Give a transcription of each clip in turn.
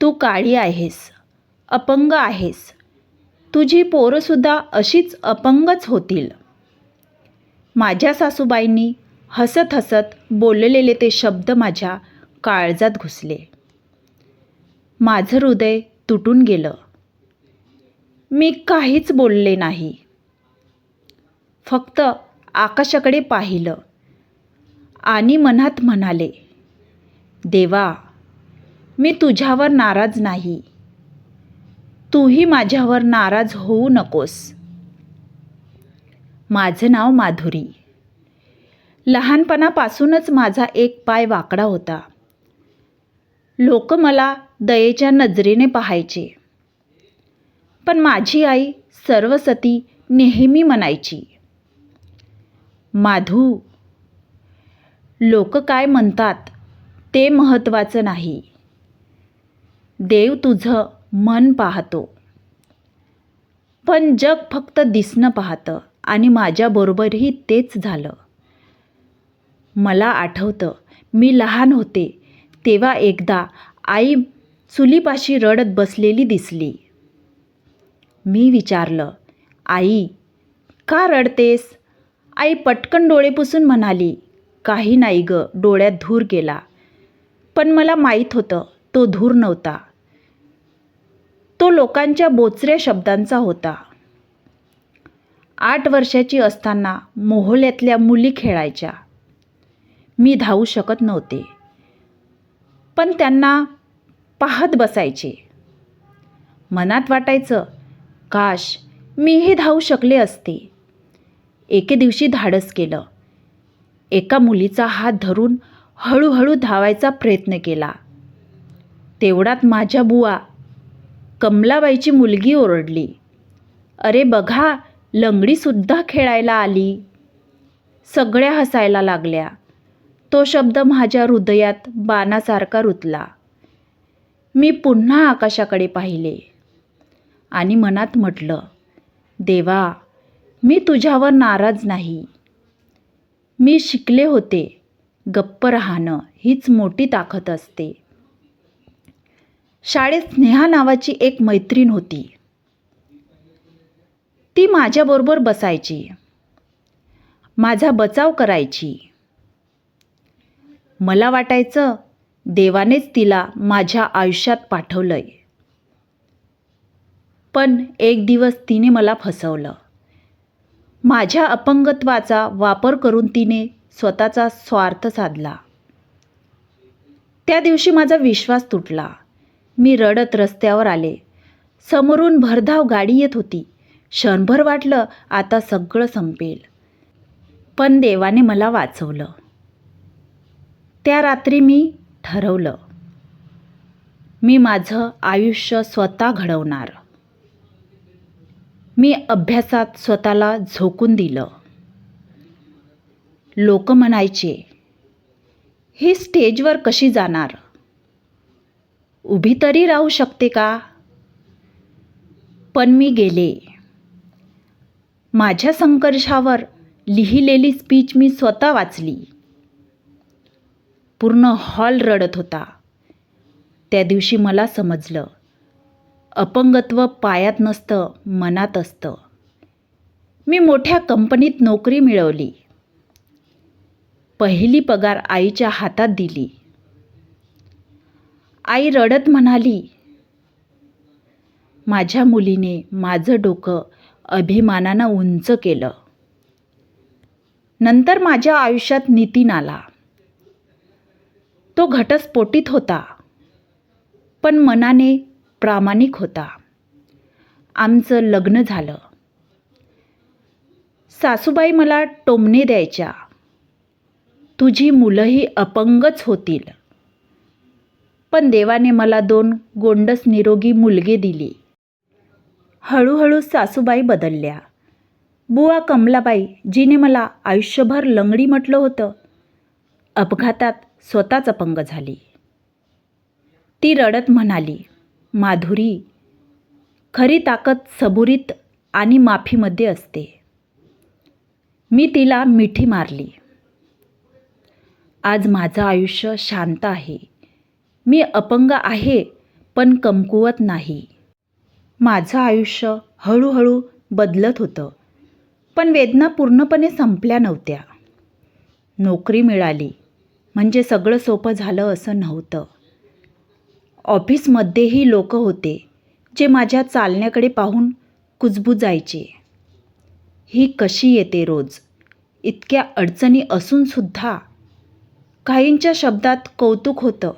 तू काळी आहेस, अपंग आहेस, तुझी पोरंसुद्धा अशीच अपंगच होतील. माझ्या सासूबाईंनी हसत हसत बोललेले ते शब्द माझ्या काळजात घुसले. माझं हृदय तुटून गेलं. मी काहीच बोलले नाही. फक्त आकाशाकडे पाहिलं आणि मनात म्हणाले, देवा, मी तुझ्यावर नाराज नाही. तूही माझ्यावर नाराज होऊ नकोस. माझं नाव माधुरी. लहानपणापासूनच माझा एक पाय वाकडा होता. लोक मला दयेच्या नजरेने पाहायचे. पण माझी आई सर्वसती नेहमी म्हणायची, माधू, लोक काय म्हणतात ते महत्त्वाचं नाही. देव तुझं मन पाहतो. पण जग फक्त दिसणं पाहतं आणि माझ्याबरोबरही तेच झालं. मला आठवतं, मी लहान होते तेव्हा एकदा आई चुलीपाशी रडत बसलेली दिसली. मी विचारलं, आई, का रडतेस? आई पटकन डोळे पुसून म्हणाली, काही नाही ग, डोळ्यात धूर गेला. पण मला माहीत होतं तो धूर नव्हता. तो लोकांच्या बोचऱ्या शब्दांचा होता. 8 वर्षाची असताना मोहल्ल्यातल्या मुली खेळायच्या. मी धावू शकत नव्हते, पण त्यांना पाहत बसायचे. मनात वाटायचं, काश मीही धावू शकले असते. एके दिवशी धाडस केलं. एका मुलीचा हात धरून हळूहळू धावायचा प्रयत्न केला. तेवढ्यात माझ्या बुवा कमलाबाईची मुलगी ओरडली, अरे बघा, लंगडीसुद्धा खेळायला आली. सगळ्या हसायला लागल्या. तो शब्द माझ्या हृदयात बाणासारखा रुतला. मी पुन्हा आकाशाकडे पाहिले आणि मनात म्हटलं, देवा, मी तुझ्यावर नाराज नाही. मी शिकले होते, गप्प राहणं हीच मोठी ताकद असते. शाळेत स्नेहा नावाची एक मैत्रीण होती. ती माझ्याबरोबर बसायची, माझा बचाव करायची. मला वाटायचं, देवानेच तिला माझ्या आयुष्यात पाठवलंय. पण एक दिवस तिने मला फसवलं. माझ्या अपंगत्वाचा वापर करून तिने स्वतःचा स्वार्थ साधला. त्या दिवशी माझा विश्वास तुटला. मी रडत रस्त्यावर आले. समोरून भरधाव गाडी येत होती. क्षणभर वाटलं आता सगळं संपेल. पण देवाने मला वाचवलं. त्या रात्री मी ठरवलं, मी माझं आयुष्य स्वतः घडवणार. मी अभ्यासात स्वतःला झोकून दिलं. लोक म्हणायचे, ही स्टेजवर कशी जाणार? उभी तरी राहू शकते का? पण मी गेले. माझ्या संघर्षावर लिहिलेली स्पीच मी स्वतः वाचली. पूर्ण हॉल रडत होता. त्या दिवशी मला समजलं, अपंगत्व पायात नसतं, मनात असतं. मी मोठ्या कंपनीत नोकरी मिळवली. पहिली पगार आईच्या हातात दिली. आई रडत म्हणाली, माझ्या मुलीने माझं डोकं अभिमानानं उंच केलं. नंतर माझ्या आयुष्यात नितीन आला. तो घटस्फोटीत होता, पण मनाने प्रामाणिक होता. आमचं लग्न झालं. सासूबाई मला टोमणे द्यायच्या, तुझी मुलंही अपंगच होतील. पण देवाने मला 2 गोंडस निरोगी मुलगे दिली. हळूहळू सासूबाई बदलल्या. बुवा कमलाबाई, जिने मला आयुष्यभर लंगडी म्हटलं होतं, अपघातात स्वतःच अपंग झाली. ती रडत म्हणाली, माधुरी, खरी ताकद सबुरीत आणि माफीमध्ये असते. मी तिला मिठी मारली. आज माझं आयुष्य शांत आहे. मी अपंग आहे, पण कमकुवत नाही. माझं आयुष्य हळूहळू बदलत होतं, पण वेदना पूर्णपणे संपल्या नव्हत्या. नोकरी मिळाली म्हणजे सगळं सोपं झालं असं नव्हतं. ऑफिसमध्येही लोक होते जे माझ्या चालण्याकडे पाहून कुजबुजायचे. ही कशी येते रोज, इतक्या अडचणी असूनसुद्धा. काहींच्या शब्दात कौतुक होतं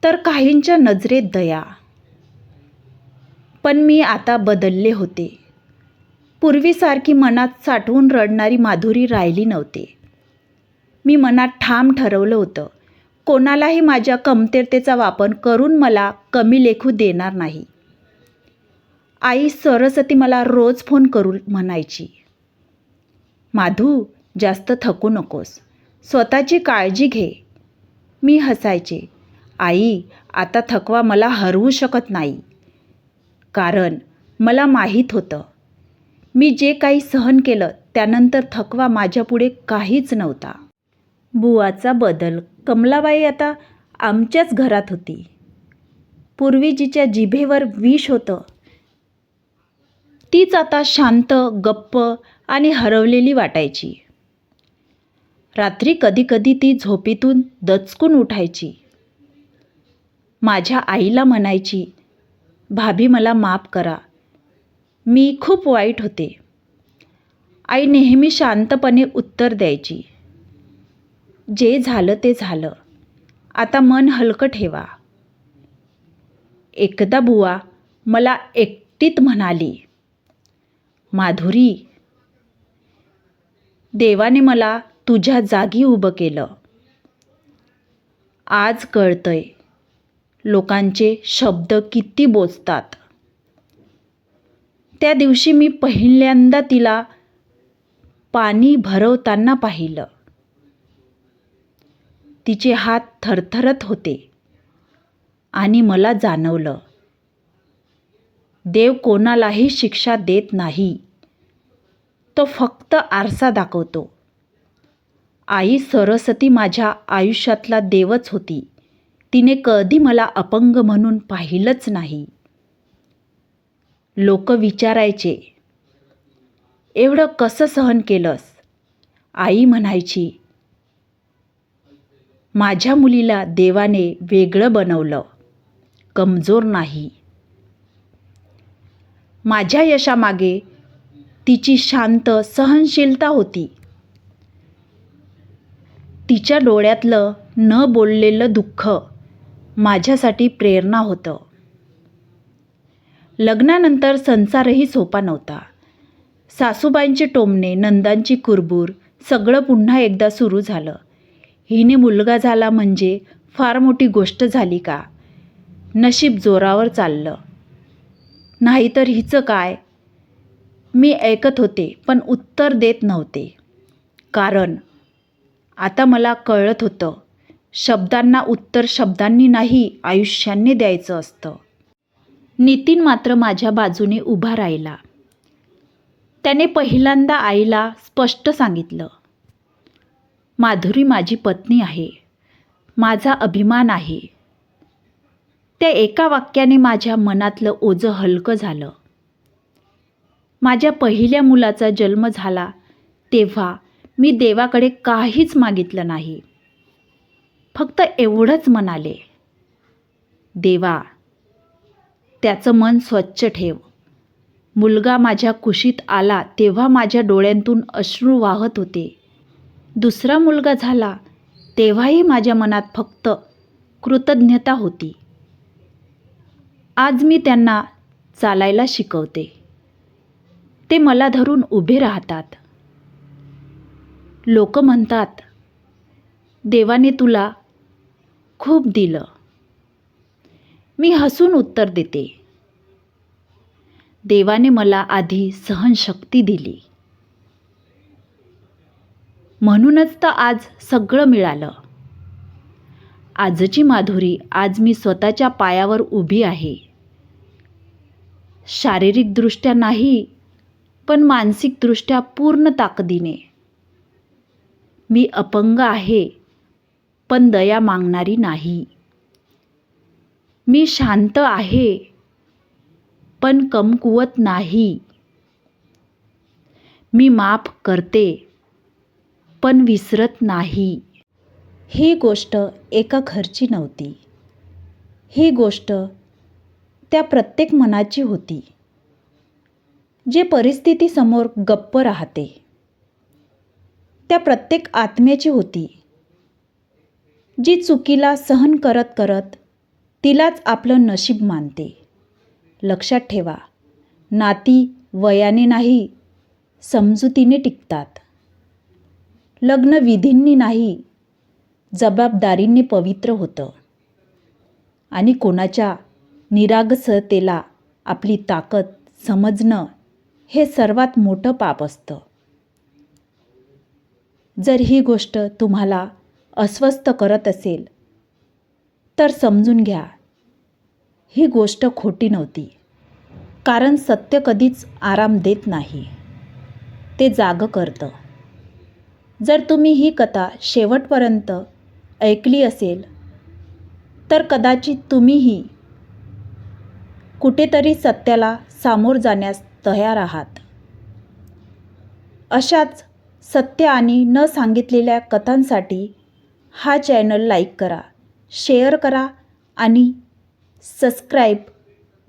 तर काहींच्या नजरेत दया. पण मी आता बदलले होते. पूर्वीसारखी मनात साठवून रडणारी माधुरी राहिली नव्हते. मी मनात ठाम ठरवलं होतं, कोणालाही माझ्या कमतरतेचा वापर करून मला कमी लेखू देणार नाही. आई सरस्वती मला रोज फोन करून म्हणायची, माधू, जास्त थकू नकोस, स्वतःची काळजी घे. मी हसायचे, आई, आता थकवा मला हरवू शकत नाही. कारण मला माहीत होतं, मी जे काही सहन केलं त्यानंतर थकवा माझ्यापुढे काहीच नव्हता. बुवाचा बदल. कमलाबाई आता आमच्याच घरात होती. पूर्वी जिच्या जिभेवर विष होतं, तीच आता शांत, गप्प आणि हरवलेली वाटायची. रात्री कधीकधी ती झोपेतून दचकून उठायची. माझ्या आईला म्हणायची, भाभी, मला माफ करा, मी खूप वाईट होते. आई नेहमी शांतपणे उत्तर द्यायची, जे झालं ते झालं, आता मन हलकं ठेवा. एकदा बुवा मला एकटीत म्हणाली, माधुरी, देवाने मला तुझ्या जागी उभं केलं. आज कळतंय लोकांचे शब्द किती बोचतात. त्या दिवशी मी पहिल्यांदा तिला पाणी भरवताना पाहिलं. तिचे हात थरथरत होते आणि मला जाणवलं, देव कोणालाही शिक्षा देत नाही, तो फक्त आरसा दाखवतो. आई सरस्वती माझ्या आयुष्यातला देवच होती. तिने कधी मला अपंग म्हणून पाहिलंच नाही. लोक विचारायचे, एवढं कसं सहन केलंस? आई म्हणायची, माझ्या मुलीला देवाने वेगळं बनवलं, कमजोर नाही. माझ्या यशामागे तिची शांत सहनशीलता होती. तिच्या डोळ्यातलं न बोललेलं दुःख माझ्यासाठी प्रेरणा होतं. लग्नानंतर संसारही सोपा नव्हता. सासूबाईंचे टोमणे, नंदांची कुरबूर, सगळं पुन्हा एकदा सुरू झालं. हिने मुलगा झाला म्हणजे फार मोठी गोष्ट झाली का? नशीब जोरावर चाललं. नाहीतर हिचं काय? मी ऐकत होते पण उत्तर देत नव्हते. कारण आता मला कळत होतं, शब्दांना उत्तर शब्दांनी नाही, आयुष्याने द्यायचं असतं. नितीन मात्र माझ्या बाजूने उभा राहिला. त्याने पहिल्यांदा आईला स्पष्ट सांगितलं, माधुरी माझी पत्नी आहे, माझा अभिमान आहे. त्या एका वाक्याने माझ्या मनातलं ओझं हलकं झालं. माझ्या पहिल्या मुलाचा जन्म झाला तेव्हा मी देवाकडे काहीच मागितलं नाही. फक्त एवढंच म्हणाले, देवा, त्याचं मन स्वच्छ ठेव. मुलगा माझ्या कुशीत आला तेव्हा माझ्या डोळ्यांतून अश्रू वाहत होते. दुसरा मुलगा झाला तेव्हाही माझ्या मनात फक्त कृतज्ञता होती. आज मी त्यांना चालायला शिकवते. ते मला धरून उभे राहतात. लोक म्हणतात, देवाने तुला खूप दिलं. मी हसून उत्तर देते, देवाने मला आधी सहनशक्ती दिली. म्हणूनच तर आज सगळं मिळालं. आजची माधुरी आज मी स्वतःच्या पायावर उभी आहे. शारीरिकदृष्ट्या नाही, पण मानसिकदृष्ट्या पूर्ण ताकदीने. मी अपंग आहे, पण दया मागणारी नाही. मी शांत आहे पण कमकुवत नाही. मी माफ करते पण विसरत नाही. ही गोष्ट एका घरची नव्हती. ही गोष्ट त्या प्रत्येक मनाची होती, जे परिस्थितीसमोर गप्प राहते. त्या प्रत्येक आत्म्याची होती, जी चुकीला सहन करत करत तिलाच आपलं नशीब मानते. लक्षात ठेवा, नाती वयाने नाही, समजुतीने टिकतात. लग्न विधींनी नाही, जबाबदारीने पवित्र होतं. आणि कोणाच्या निरागसतेला आपली ताकद समजणं हे सर्वात मोठं पाप असतं. जर ही गोष्ट तुम्हाला अस्वस्थ करत असेल तर समजून घ्या, ही गोष्ट खोटी नव्हती. कारण सत्य कधीच आराम देत नाही, ते जागं करतं. जर तुम्ही ही कथा शेवटपर्यंत ऐकली असेल तर कदाचित तुम्हीही कुठेतरी सत्याला सामोर जाण्यास तयार आहात. अशाच सत्य आणि न सांगितलेल्या कथांसाठी हा चॅनल लाईक करा, शेअर करा आणि सबस्क्राईब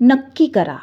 नक्की करा.